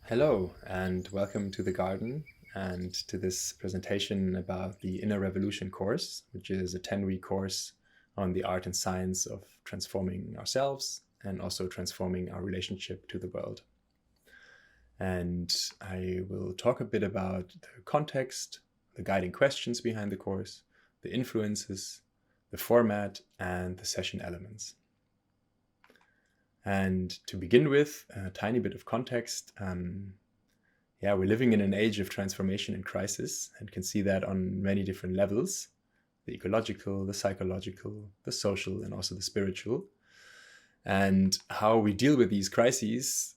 Hello, and welcome to the garden and to this presentation about the Inner Revolution course, which is a 10-week course on the art and science of transforming ourselves and also transforming our relationship to the world. And I will talk a bit about the context, the guiding questions behind the course, the influences, the format, and the session elements. And to begin with, a tiny bit of context. We're living in an age of transformation and crisis, and can see that on many different levels: the ecological, the psychological, the social, and also the spiritual. And how we deal with these crises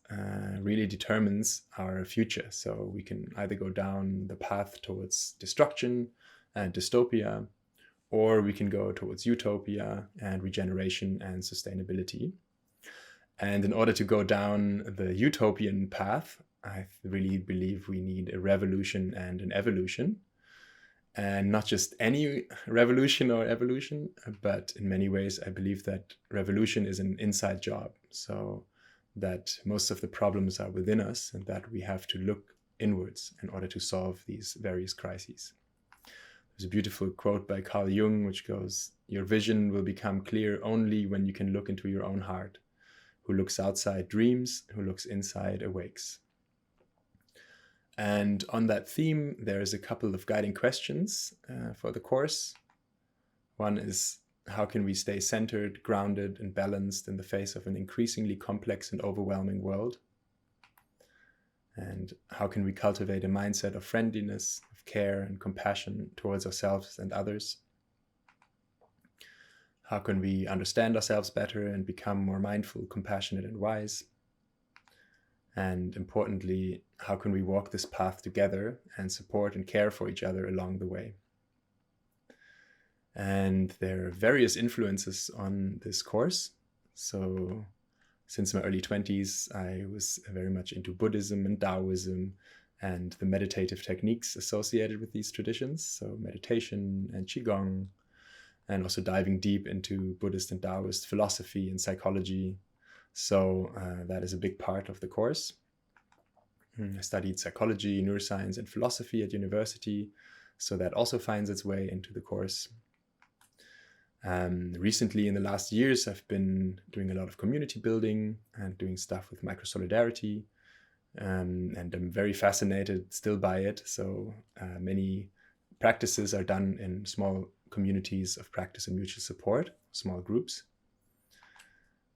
really determines our future. So we can either go down the path towards destruction and dystopia, or we can go towards utopia and regeneration and sustainability. And in order to go down the utopian path, I really believe we need a revolution and an evolution. And not just any revolution or evolution, but in many ways, I believe that revolution is an inside job. So that most of the problems are within us and that we have to look inwards in order to solve these various crises. There's a beautiful quote by Carl Jung, which goes, "Your vision will become clear only when you can look into your own heart. Who looks outside dreams, who looks inside awakes." And on that theme, there's a couple of guiding questions for the course. One is, how can we stay centered, grounded, and balanced in the face of an increasingly complex and overwhelming world? And how can we cultivate a mindset of friendliness, of care, and compassion towards ourselves and others? How can we understand ourselves better and become more mindful, compassionate, and wise? And importantly, how can we walk this path together and support and care for each other along the way? And there are various influences on this course. So since my early 20s, I was very much into Buddhism and Taoism and the meditative techniques associated with these traditions. So meditation and Qigong, and also diving deep into Buddhist and Taoist philosophy and psychology. So that is a big part of the course. I studied psychology, neuroscience, and philosophy at university, so that also finds its way into the course. Recently, in the last years, I've been doing a lot of community building and doing stuff with microsolidarity, and I'm very fascinated still by it. So many practices are done in small communities of practice and mutual support, small groups.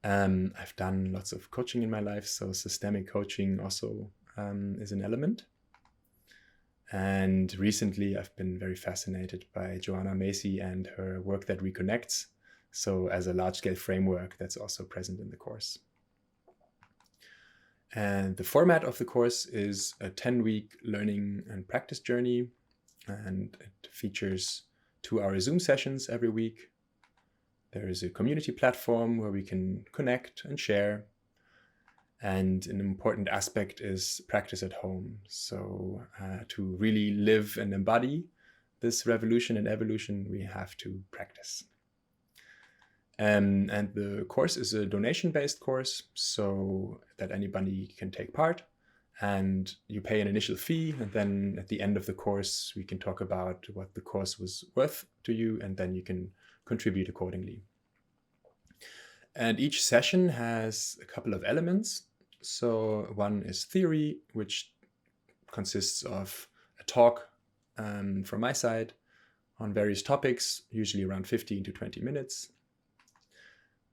I've done lots of coaching in my life, so systemic coaching also is an element. And recently, I've been very fascinated by Joanna Macy and her work that reconnects, so as a large-scale framework that's also present in the course. And the format of the course is a 10-week learning and practice journey, and it features 2-hour Zoom sessions every week. There is a community platform where we can connect and share. And an important aspect is practice at home. So to really live and embody this revolution and evolution, we have to practice. And the course is a donation-based course, so that anybody can take part. And you pay an initial fee, and then at the end of the course, we can talk about what the course was worth to you, and then you can contribute accordingly. And each session has a couple of elements. So one is theory, which consists of a talk from my side on various topics, usually around 15 to 20 minutes.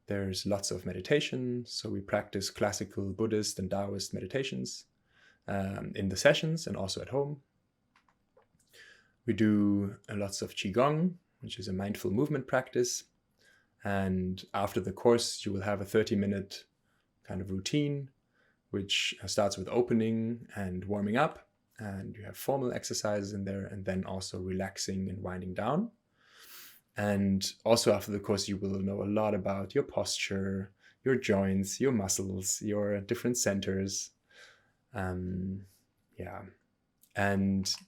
There's lots of meditation. So we practice classical Buddhist and Taoist meditations in the sessions and also at home. We do lots of Qigong, which is a mindful movement practice. And after the course, you will have a 30-minute kind of routine, which starts with opening and warming up. And you have formal exercises in there, and then also relaxing and winding down. And also after the course, you will know a lot about your posture, your joints, your muscles, your different centers. And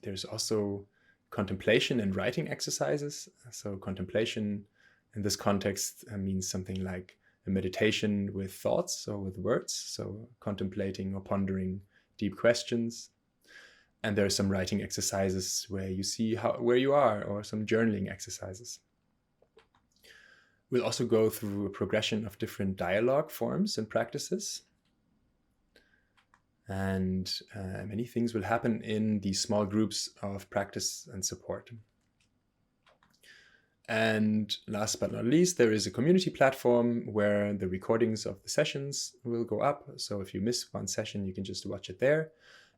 there's also contemplation and writing exercises. So contemplation in this context means something like a meditation with thoughts or with words. So contemplating or pondering deep questions. And there are some writing exercises where you see where you are, or some journaling exercises. We'll also go through a progression of different dialogue forms and practices. And many things will happen in these small groups of practice and support. And last but not least, there is a community platform where the recordings of the sessions will go up. So if you miss one session, you can just watch it there.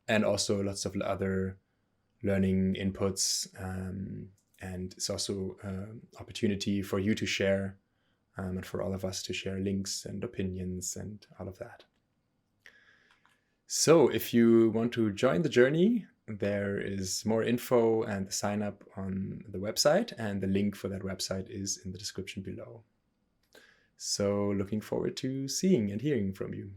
And also lots of other learning inputs. And it's also an opportunity for you to share, and for all of us to share links and opinions and all of that. So if you want to join the journey, there is more info and the sign up on the website, and the link for that website is in the description below. So looking forward to seeing and hearing from you.